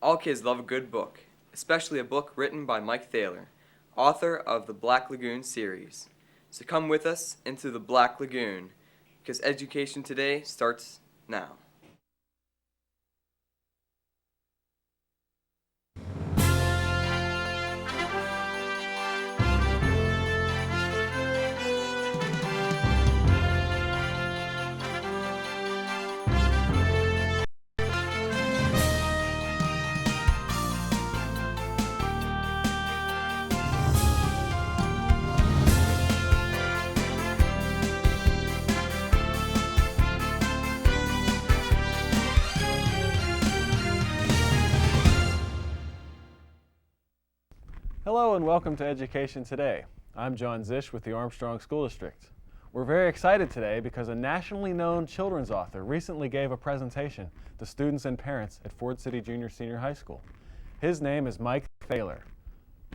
All kids love a good book, especially a book written by Mike Thaler, author of the Black Lagoon series. So come with us into the Black Lagoon, because education today starts now. Hello and welcome to Education Today. I'm John Zish with the Armstrong School District. We're very excited today because a nationally known children's author recently gave a presentation to students and parents at Ford City Junior Senior High School. His name is Mike Thaler.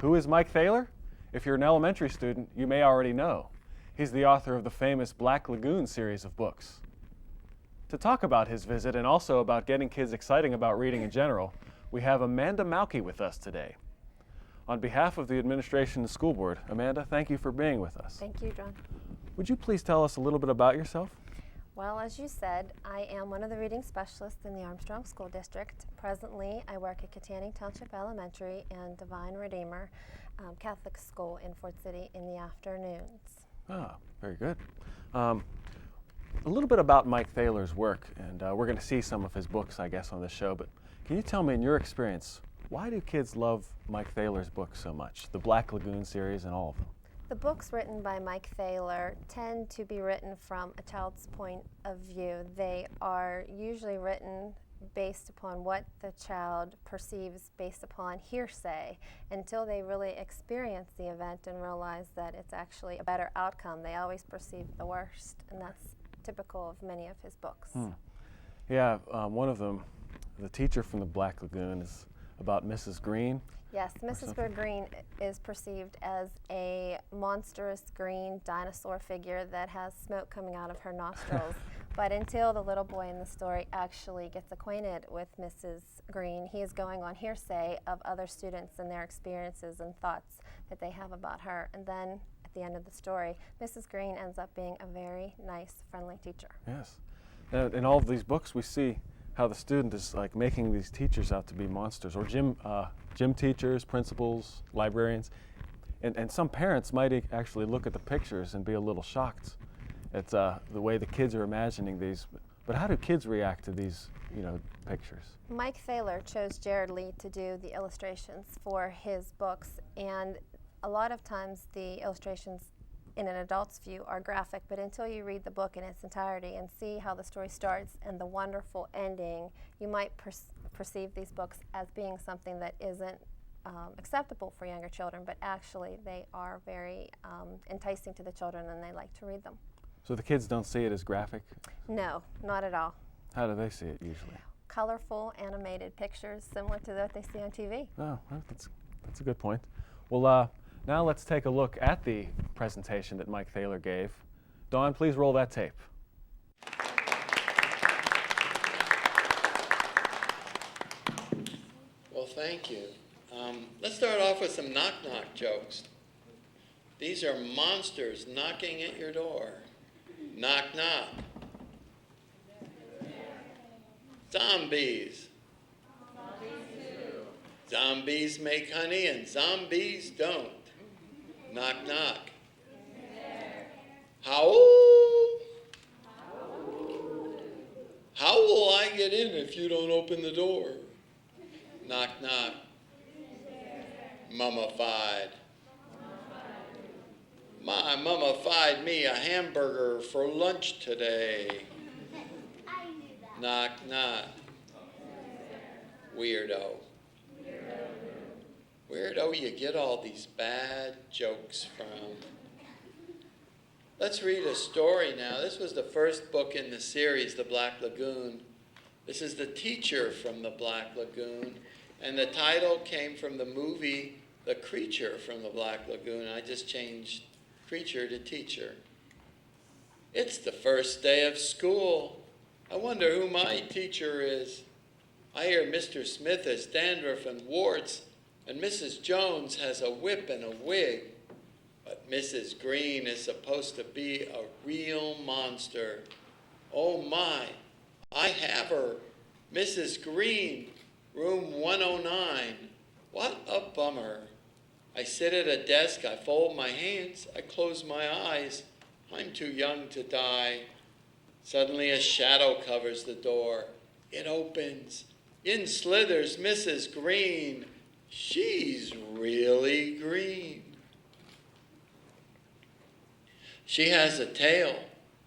Who is Mike Thaler? If you're an elementary student, you may already know. He's the author of the famous Black Lagoon series of books. To talk about his visit and also about getting kids excited about reading in general, we have Amanda Mauke with us today. On behalf of the administration and school board, Amanda, thank you for being with us. Thank you, John. Would you please tell us a little bit about yourself? Well, as you said, I am one of the reading specialists in the Armstrong School District. Presently, I work at Katanning Township Elementary and Divine Redeemer Catholic School in Ford City in the afternoons. Ah, very good. A little bit about Mike Thaler's work, and we're going to see some of his books, I guess, on this show, but can you tell me, in your experience, why do kids love Mike Thaler's books so much, the Black Lagoon series and all of them? The books written by Mike Thaler tend to be written from a child's point of view. They are usually written based upon what the child perceives based upon hearsay until they really experience the event and realize that it's actually a better outcome. They always perceive the worst, and that's typical of many of his books. Yeah, one of them, the teacher from the Black Lagoon, is about Mrs. Green. Yes, Mrs. Green is perceived as a monstrous green dinosaur figure that has smoke coming out of her nostrils. But until the little boy in the story actually gets acquainted with Mrs. Green, he is going on hearsay of other students and their experiences and thoughts that they have about her. And then at the end of the story, Mrs. Green ends up being a very nice, friendly teacher. Yes. In all of these books, we see how the student is like making these teachers out to be monsters, or gym teachers, principals, librarians, and some parents might actually look at the pictures and be a little shocked at the way the kids are imagining these. But how do kids react to these, pictures? Mike Thaler chose Jared Lee to do the illustrations for his books, and a lot of times the illustrations in an adult's view are graphic, but until you read the book in its entirety and see how the story starts and the wonderful ending, you might perceive these books as being something that isn't acceptable for younger children, but actually they are very enticing to the children and they like to read them. So the kids don't see it as graphic? No, not at all. How do they see it usually? Colorful, animated pictures similar to what they see on TV. Oh, well, that's a good point. Well, now let's take a look at the presentation that Mike Thaler gave. Dawn, please roll that tape. Well, thank you. Let's start off with some knock-knock jokes. These are monsters knocking at your door. Knock, knock. Zombies. Zombies make honey and zombies don't. Knock, knock. How will I get in if you don't open the door? Knock, knock. Mummified. My mummified me a hamburger for lunch today. Knock, knock. Weirdo. Where do you get all these bad jokes from? Let's read a story now. This was the first book in the series, The Black Lagoon. This is the teacher from The Black Lagoon, and the title came from the movie The Creature from The Black Lagoon. I just changed creature to teacher. It's the first day of school. I wonder who my teacher is. I hear Mr. Smith has dandruff and warts, and Mrs. Jones has a whip and a wig. But Mrs. Green is supposed to be a real monster. Oh my, I have her. Mrs. Green, room 109. What a bummer. I sit at a desk, I fold my hands, I close my eyes. I'm too young to die. Suddenly a shadow covers the door. It opens. In slithers Mrs. Green. She's really green. She has a tail.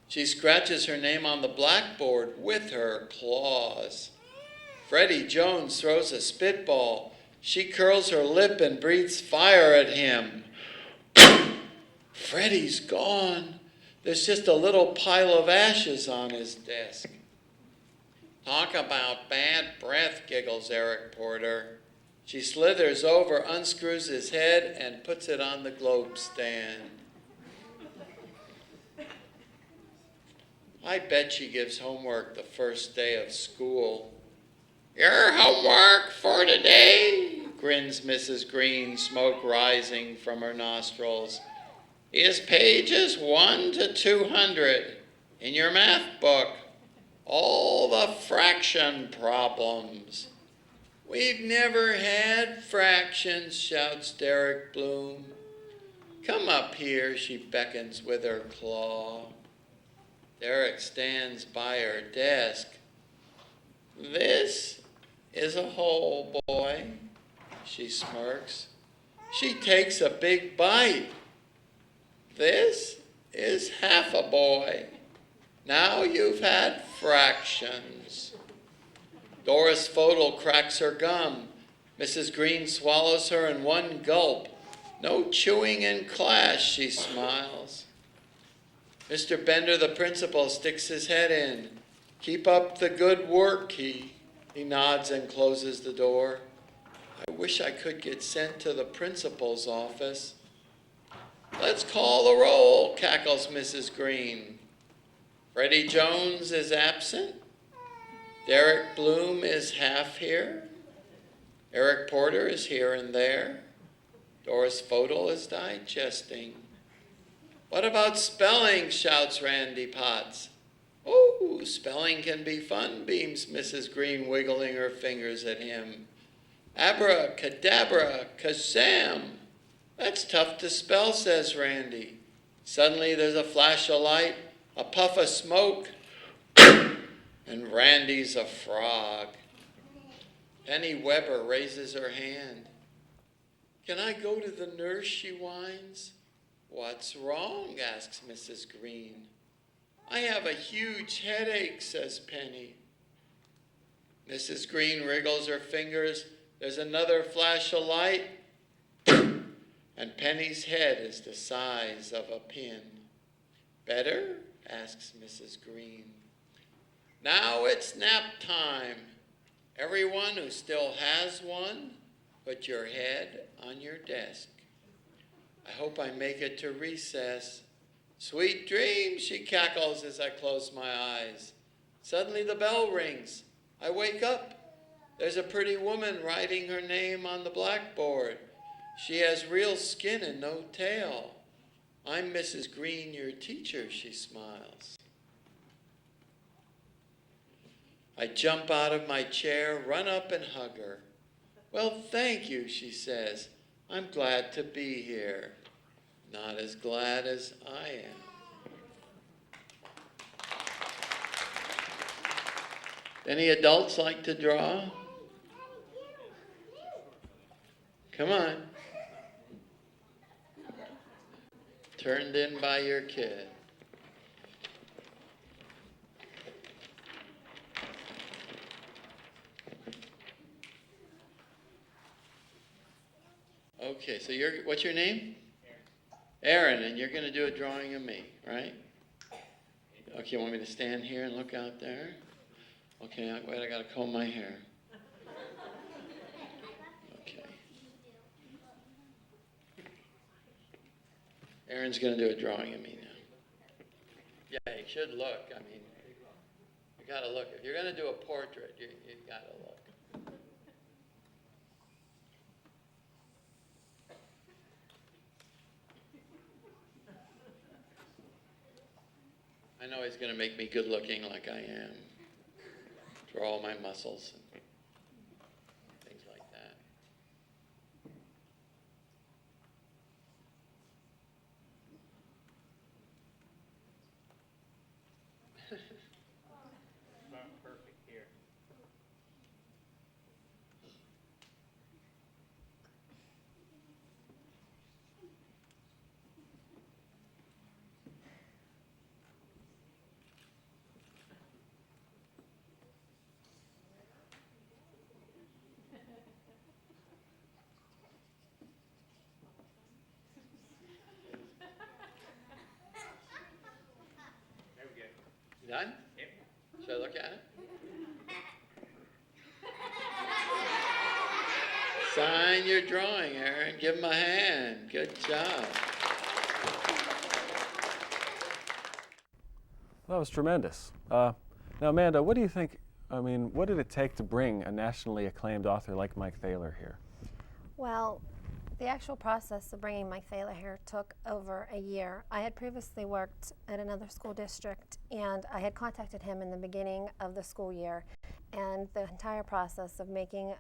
She scratches her name on the blackboard with her claws. Freddie Jones throws a spitball. She curls her lip and breathes fire at him. Freddie's gone. There's just a little pile of ashes on his desk. Talk about bad breath, giggles Eric Porter. She slithers over, unscrews his head, and puts it on the globe stand. I bet she gives homework the first day of school. Your homework for today, grins Mrs. Green, smoke rising from her nostrils, is pages 1 to 200 in your math book. All the fraction problems. We've never had fractions, shouts Derek Bloom. Come up here, she beckons with her claw. Derek stands by her desk. This is a hole, boy, she smirks. She takes a big bite. This is half a boy. Now you've had fractions. Doris Fodel cracks her gum. Mrs. Green swallows her in one gulp. No chewing in class, she smiles. Mr. Bender, the principal, sticks his head in. Keep up the good work, he nods and closes the door. I wish I could get sent to the principal's office. Let's call the roll, cackles Mrs. Green. Freddie Jones is absent. Derek Bloom is half here. Eric Porter is here and there. Doris Fodel is digesting. What about spelling, shouts Randy Potts. Oh, spelling can be fun, beams Mrs. Green, wiggling her fingers at him. Abracadabra, kazam. That's tough to spell, says Randy. Suddenly there's a flash of light, a puff of smoke, and Randy's a frog. Penny Weber raises her hand. Can I go to the nurse, she whines. What's wrong, asks Mrs. Green. I have a huge headache, says Penny. Mrs. Green wriggles her fingers. There's another flash of light, and Penny's head is the size of a pin. Better? Asks Mrs. Green. Now it's nap time. Everyone who still has one, put your head on your desk. I hope I make it to recess. Sweet dreams, she cackles as I close my eyes. Suddenly the bell rings. I wake up. There's a pretty woman writing her name on the blackboard. She has real skin and no tail. I'm Mrs. Green, your teacher, she smiles. I jump out of my chair, run up and hug her. Well, thank you, she says. I'm glad to be here. Not as glad as I am. Any adults like to draw? Come on. Turned in by your kid. Okay, so what's your name? Aaron, and you're going to do a drawing of me, right? Okay, you want me to stand here and look out there? Okay, wait, I got to comb my hair. Okay. Aaron's going to do a drawing of me now. Yeah, you should look. I mean, you got to look. If you're going to do a portrait, you got to look. I know he's going to make me good looking like I am. Draw all my muscles and things like that. Perfect here. There we go. You done? Yep. Should I look at it? Sign your drawing, Aaron. Give him a hand. Good job. That was tremendous. Now, Amanda, what do you think, what did it take to bring a nationally acclaimed author like Mike Thaler here? Well, the actual process of bringing Mike Thaler here took over a year. I had previously worked at another school district, and I had contacted him in the beginning of the school year, and the entire process of making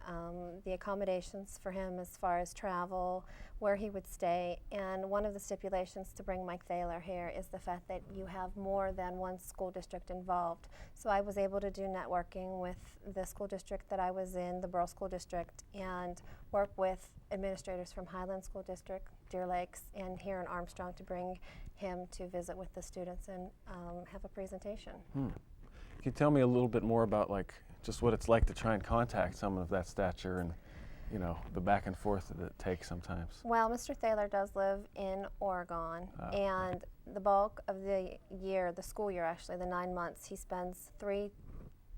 the accommodations for him as far as travel, where he would stay, and one of the stipulations to bring Mike Thaler here is the fact that you have more than one school district involved. So I was able to do networking with the school district that I was in, the Borough School District, and work with administrators from Highland School District, Deer Lakes, and here in Armstrong to bring him to visit with the students and have a presentation. Can you tell me a little bit more about just what it's like to try and contact someone of that stature and the back and forth that it takes sometimes? Well, Mr. Thaler does live in Oregon, and the bulk of the year, the school year actually, the 9 months, he spends 3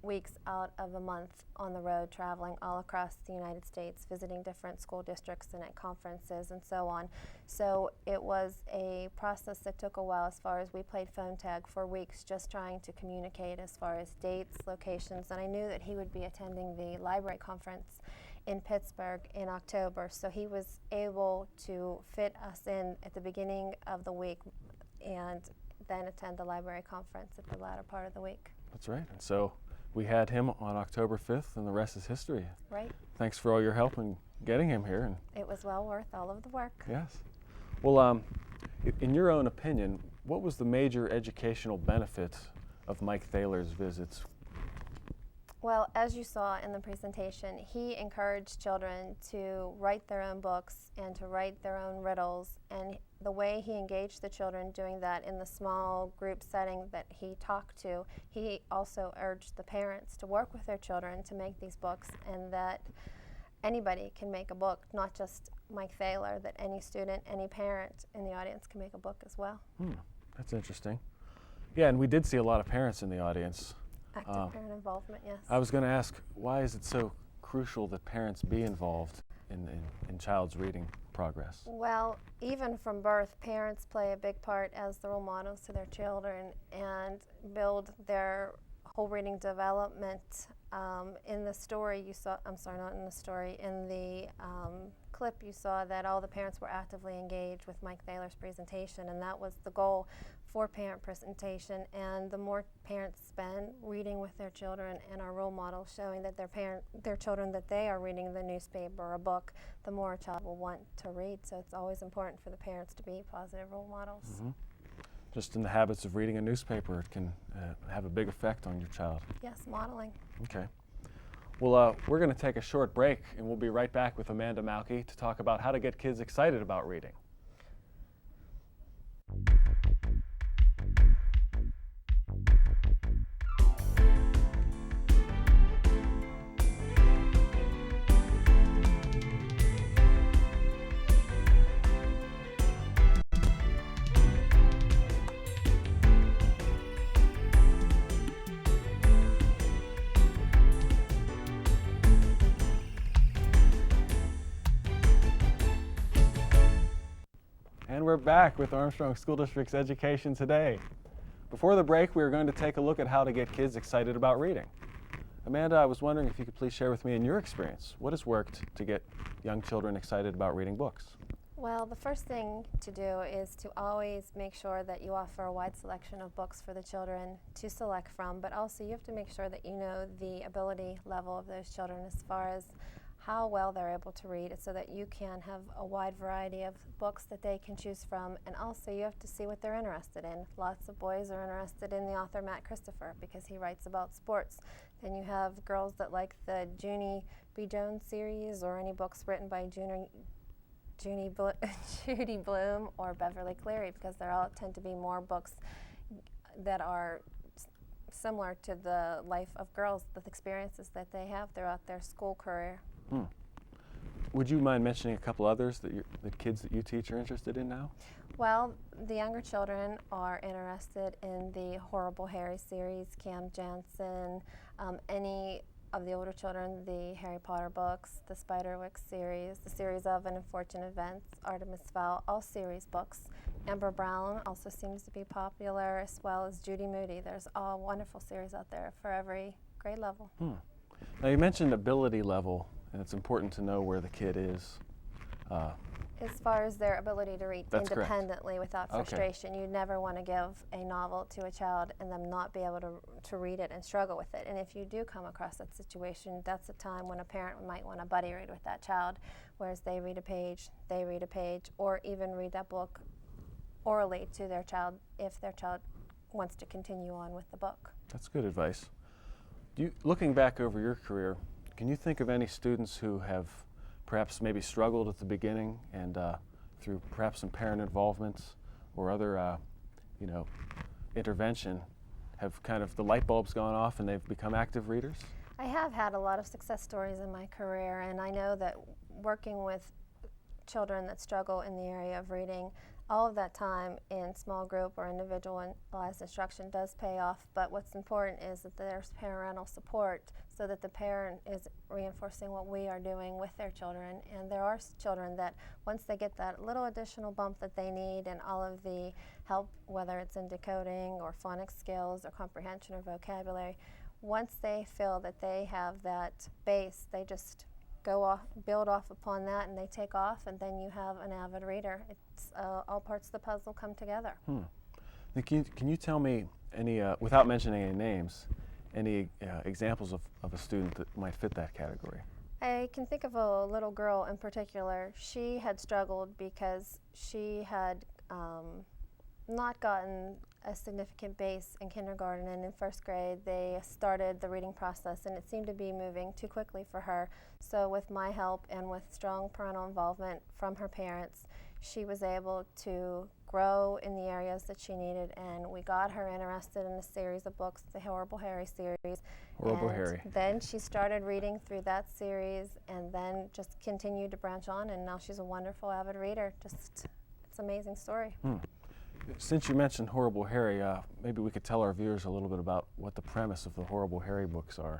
weeks out of a month on the road traveling all across the United States, visiting different school districts and at conferences and so on. So it was a process that took a while as far as we played phone tag for weeks just trying to communicate as far as dates, locations, and I knew that he would be attending the library conference in Pittsburgh in October, so he was able to fit us in at the beginning of the week and then attend the library conference at the latter part of the week. That's right. And so we had him on October 5th, and the rest is history. Right. Thanks for all your help in getting him here. And it was well worth all of the work. Yes. Well, in your own opinion, what was the major educational benefit of Mike Thaler's visits? Well, as you saw in the presentation, he encouraged children to write their own books and to write their own riddles, and the way he engaged the children doing that in the small group setting that he talked to, he also urged the parents to work with their children to make these books, and that anybody can make a book, not just Mike Thaler, that any student, any parent in the audience can make a book as well. That's interesting. Yeah, and we did see a lot of parents in the audience. Active parent involvement, yes. I was going to ask, why is it so crucial that parents be involved in child's reading progress? Well, even from birth, parents play a big part as the role models to their children and build their whole reading development. In the story you saw, I'm sorry, not in the story, in the clip you saw that all the parents were actively engaged with Mike Thaler's presentation, and that was the goal for parent presentation. And the more parents spend reading with their children and are role models showing that their children that they are reading the newspaper or a book, the more a child will want to read. So it's always important for the parents to be positive role models. Just in the habits of reading a newspaper, it can have a big effect on your child. Yes, modeling. Okay. Well, we're going to take a short break, and we'll be right back with Amanda Malky to talk about how to get kids excited about reading. And we're back with Armstrong School District's Education Today. Before the break, we were going to take a look at how to get kids excited about reading. Amanda, I was wondering if you could please share with me in your experience, what has worked to get young children excited about reading books? Well, the first thing to do is to always make sure that you offer a wide selection of books for the children to select from, but also you have to make sure that you know the ability level of those children as far as how well they're able to read, so that you can have a wide variety of books that they can choose from. And also you have to see what they're interested in. Lots of boys are interested in the author Matt Christopher because he writes about sports. Then you have girls that like the Junie B. Jones series or any books written by Judy Blume or Beverly Cleary, because they all tend to be more books that are similar to the life of girls, the experiences that they have throughout their school career. Would you mind mentioning a couple others that the kids that you teach are interested in now? Well, the younger children are interested in the Horrible Harry series, Cam Jansen, any of the older children, the Harry Potter books, the Spiderwick series, the series of An Unfortunate Events, Artemis Fowl, all series books. Amber Brown also seems to be popular, as well as Judy Moody. There's a wonderful series out there for every grade level. Now you mentioned ability level, and it's important to know where the kid is. As far as their ability to read That's correct. independently without frustration, you never want to give a novel to a child and them not be able to read it and struggle with it. And if you do come across that situation, that's a time when a parent might want to buddy read with that child, whereas they read a page, or even read that book orally to their child if their child wants to continue on with the book. That's good advice. Looking back over your career, can you think of any students who have perhaps maybe struggled at the beginning and through perhaps some parent involvement or other intervention have kind of the light bulbs gone off and they've become active readers? I have had a lot of success stories in my career, and I know that working with children that struggle in the area of reading, all of that time in small group or individualized instruction does pay off, but what's important is that there's parental support so that the parent is reinforcing what we are doing with their children. And there are children that once they get that little additional bump that they need and all of the help, whether it's in decoding or phonics skills or comprehension or vocabulary, once they feel that they have that base, they just go off, build off upon that, and they take off, and then you have an avid reader. It's all parts of the puzzle come together. Can you tell me any, without mentioning any names, any examples of a student that might fit that category? I can think of a little girl in particular. She had struggled because she had not gotten a significant base in kindergarten, and in first grade they started the reading process, and it seemed to be moving too quickly for her. So with my help and with strong parental involvement from her parents, she was able to grow in the areas that she needed, and we got her interested in a series of books, the Horrible Harry series. Horrible Harry. Then she started reading through that series and then just continued to branch on, and now she's a wonderful avid reader. It's an amazing story. Since you mentioned Horrible Harry, maybe we could tell our viewers a little bit about what the premise of the Horrible Harry books are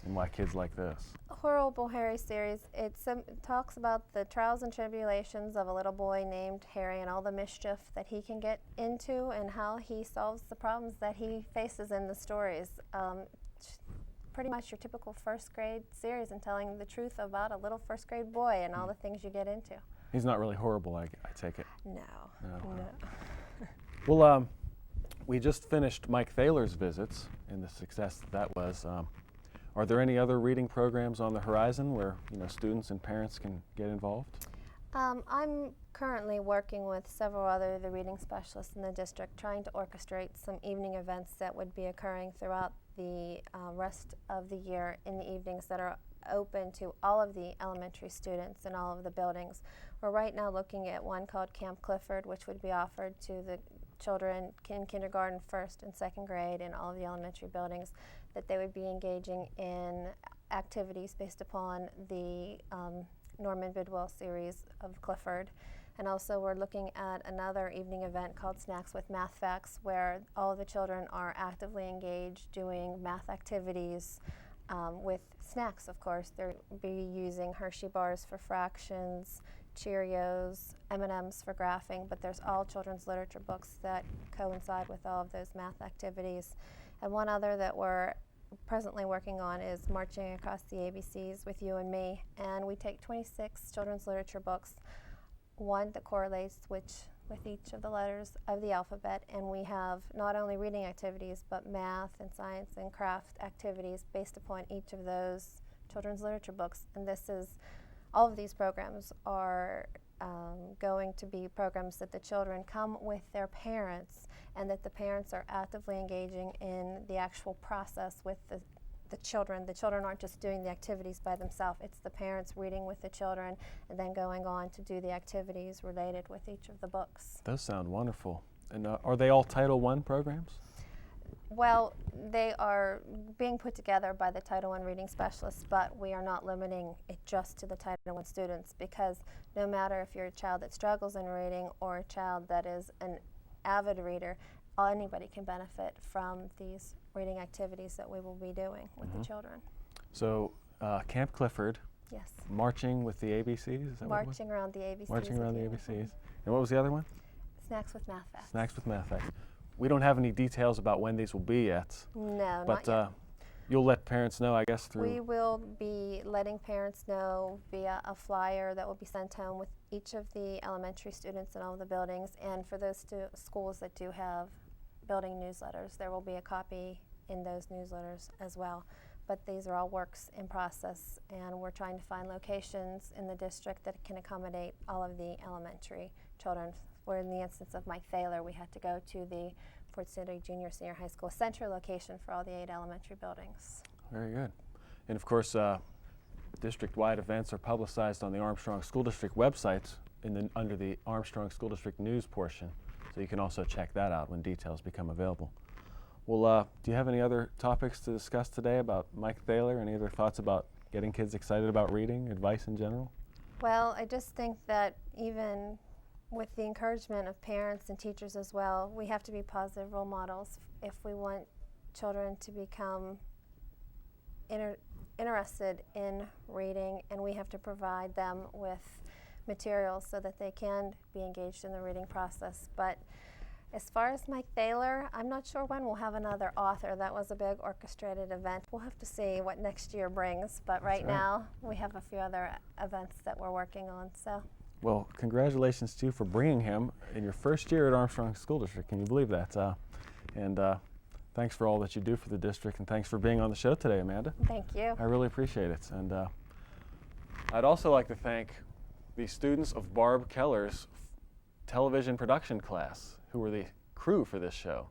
and why kids like this. Horrible Harry series, it talks about the trials and tribulations of a little boy named Harry and all the mischief that he can get into and how he solves the problems that he faces in the stories. Pretty much your typical first grade series and telling the truth about a little first grade boy and all the things you get into. He's not really horrible, I take it. No. Well, we just finished Mike Thaler's visits and the success that was. Are there any other reading programs on the horizon where students and parents can get involved? I'm currently working with several other the reading specialists in the district, trying to orchestrate some evening events that would be occurring throughout the rest of the year in the evenings that are open to all of the elementary students in all of the buildings. We're right now looking at one called Camp Clifford, which would be offered to the children in kindergarten, first and second grade in all of the elementary buildings, that they would be engaging in activities based upon the Norman Bidwell series of Clifford. And also we're looking at another evening event called Snacks with Math Facts, where all of the children are actively engaged doing math activities with snacks, of course. They'll be using Hershey bars for fractions, Cheerios, M&Ms for graphing, but there's all children's literature books that coincide with all of those math activities. And one other that we're presently working on is Marching Across the ABCs with You and Me, and we take 26 children's literature books one that correlates with each of the letters of the alphabet, and we have not only reading activities but math and science and craft activities based upon each of those children's literature books. And all of these programs are going to be programs that the children come with their parents, and that the parents are actively engaging in the actual process with the children. The children aren't just doing the activities by themselves. It's the parents reading with the children and then going on to do the activities related with each of the books. Those sound wonderful. And are they all Title I programs? Well, they are being put together by the Title I reading specialists, but we are not limiting it just to the Title I students, because no matter if you're a child that struggles in reading or a child that is an avid reader, anybody can benefit from these reading activities that we will be doing with the children. So Camp Clifford, Yes. marching with the ABCs? Is that what it was? Marching around the ABCs. Marching around the with you. ABCs. And what was the other one? Snacks with Math Facts. Snacks with Math Facts. We don't have any details about when these will be yet. No, But not yet. you'll let parents know, I guess, through... We will be letting parents know via a flyer that will be sent home with each of the elementary students in all of the buildings. And for those schools that do have building newsletters, there will be a copy in those newsletters as well. But these are all works in process, and we're trying to find locations in the district that can accommodate all of the elementary children. Where in the instance of Mike Thaler, we had to go to the Fort City Junior Senior High School central location for all the 8 elementary buildings. Very good. And of course, district-wide events are publicized on the Armstrong School District website under the Armstrong School District news portion. So you can also check that out when details become available. Well, do you have any other topics to discuss today about Mike Thaler? Any other thoughts about getting kids excited about reading, advice in general? Well, I just think that even with the encouragement of parents and teachers as well, we have to be positive role models if we want children to become interested in reading, and we have to provide them with materials so that they can be engaged in the reading process. But as far as Mike Thaler, I'm not sure when we'll have another author. That was a big orchestrated event. We'll have to see what next year brings, but right now we have a few other events that we're working on. So. Well, congratulations to you for bringing him in your first year at Armstrong School District. Can you believe that? And thanks for all that you do for the district, and thanks for being on the show today, Amanda. Thank you. I really appreciate it. And I'd also like to thank the students of Barb Keller's television production class, who were the crew for this show,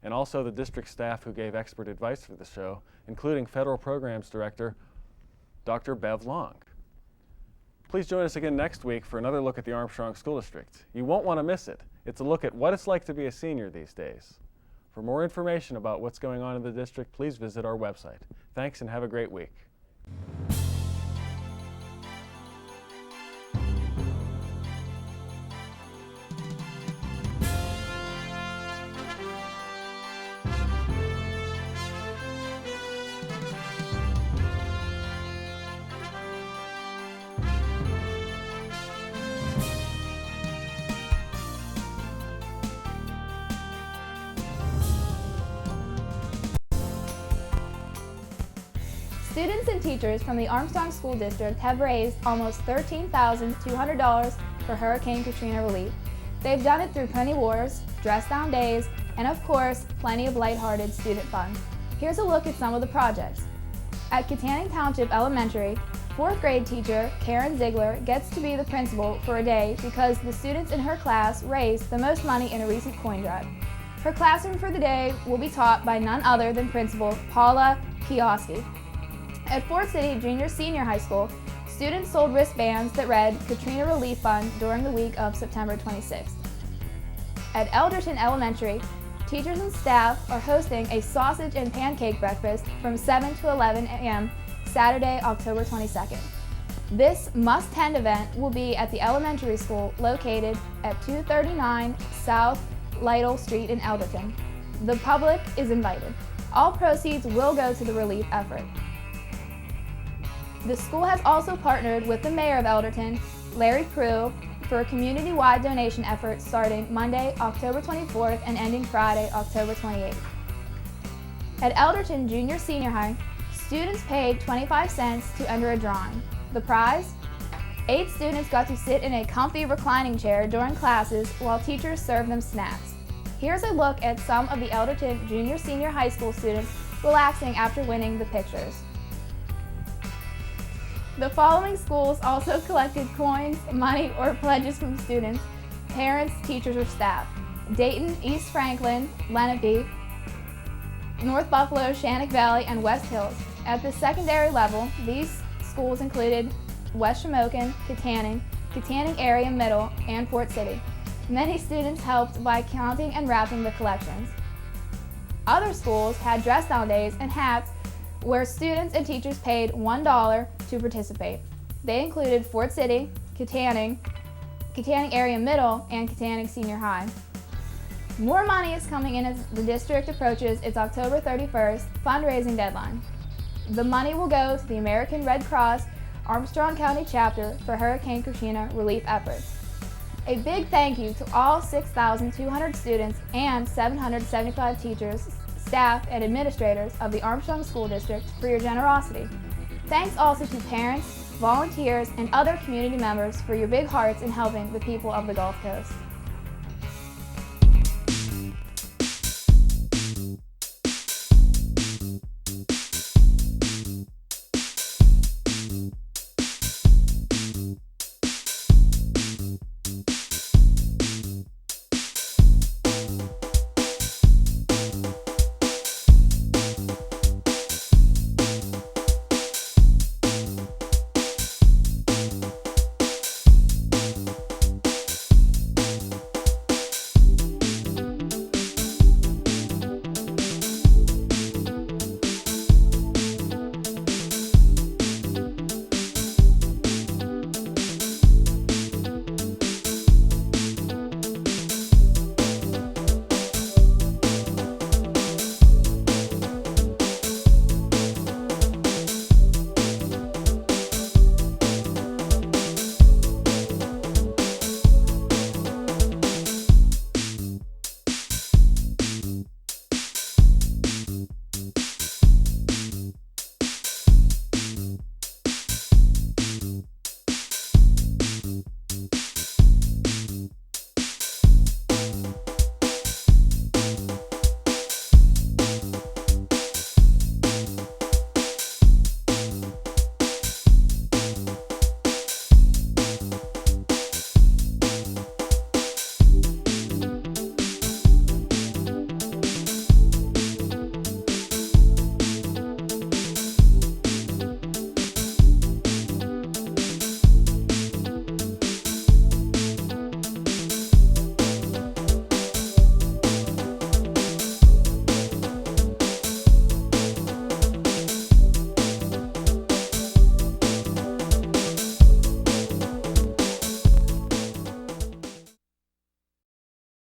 and also the district staff who gave expert advice for the show, including Federal Programs Director Dr. Bev Long. Please join us again next week for another look at the Armstrong School District. You won't want to miss it. It's a look at what it's like to be a senior these days. For more information about what's going on in the district, please visit our website. Thanks and have a great week. Students and teachers from the Armstrong School District have raised almost $13,200 for Hurricane Katrina relief. They've done it through penny wars, dress down days, and of course, plenty of lighthearted student fun. Here's a look at some of the projects. At Katanning Township Elementary, 4th grade teacher Karen Ziegler gets to be the principal for a day because the students in her class raised the most money in a recent coin drive. Her classroom for the day will be taught by none other than Principal Paula Kioski. At Fort City Junior Senior High School, students sold wristbands that read Katrina Relief Fund during the week of September 26th. At Elderton Elementary, teachers and staff are hosting a sausage and pancake breakfast from 7 to 11 a.m. Saturday, October 22nd. This must-attend event will be at the elementary school located at 239 South Lytle Street in Elderton. The public is invited. All proceeds will go to the relief effort. The school has also partnered with the mayor of Elderton, Larry Prue, for a community-wide donation effort starting Monday, October 24th and ending Friday, October 28th. At Elderton Junior Senior High, students paid 25 cents to enter a drawing. The prize? 8 students got to sit in a comfy reclining chair during classes while teachers served them snacks. Here's a look at some of the Elderton Junior-Senior High School students relaxing after winning the pictures. The following schools also collected coins, money, or pledges from students, parents, teachers, or staff: Dayton, East Franklin, Lenape, North Buffalo, Shannock Valley, and West Hills. At the secondary level, these schools included West Shamokin, Kittanning Area Middle, and Fort City. Many students helped by counting and wrapping the collections. Other schools had dress-down days and hats where students and teachers paid $1 to participate. They included Fort City, Kittanning Area Middle, and Kittanning Senior High. More money is coming in as the district approaches its October 31st fundraising deadline. The money will go to the American Red Cross Armstrong County chapter for Hurricane Katrina relief efforts. A big thank you to all 6,200 students and 775 teachers, staff, and administrators of the Armstrong School District for your generosity. Thanks also to parents, volunteers, and other community members for your big hearts in helping the people of the Gulf Coast.